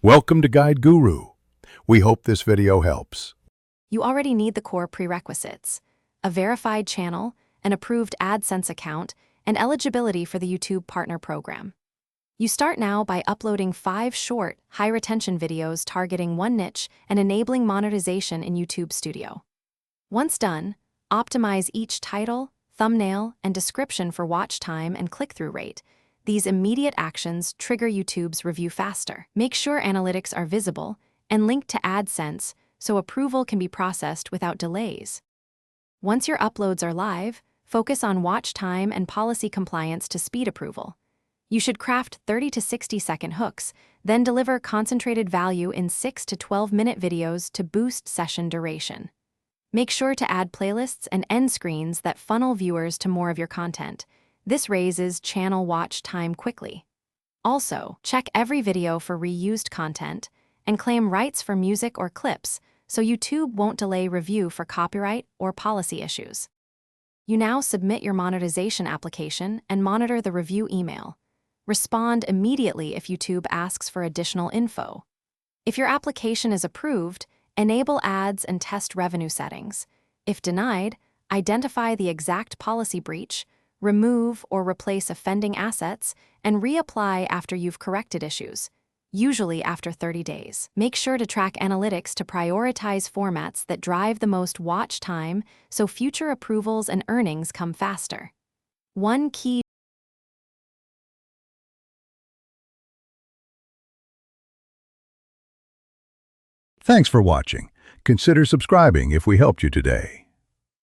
Welcome to Guide Guru. We hope this video helps. You already need the core prerequisites: a verified channel, an approved AdSense account, and eligibility for the YouTube Partner Program. You start now by uploading 5 short, high-retention videos targeting one niche and enabling monetization in YouTube Studio. Once done, optimize each title, thumbnail, and description for watch time and click-through rate. These immediate actions trigger YouTube's review faster. Make sure analytics are visible and linked to AdSense so approval can be processed without delays. Once your uploads are live, focus on watch time and policy compliance to speed approval. You should craft 30 to 60-second hooks, then deliver concentrated value in 6 to 12-minute videos to boost session duration. Make sure to add playlists and end screens that funnel viewers to more of your content. This raises channel watch time quickly. Also, check every video for reused content and claim rights for music or clips so YouTube won't delay review for copyright or policy issues. You now submit your monetization application and monitor the review email. Respond immediately if YouTube asks for additional info. If your application is approved, enable ads and test revenue settings. If denied, identify the exact policy breach, remove or replace offending assets, and reapply after you've corrected issues, usually after 30 days. Make sure to track analytics to prioritize formats that drive the most watch time so future approvals and earnings come faster. One key Thanks for watching. Consider subscribing if we helped you today.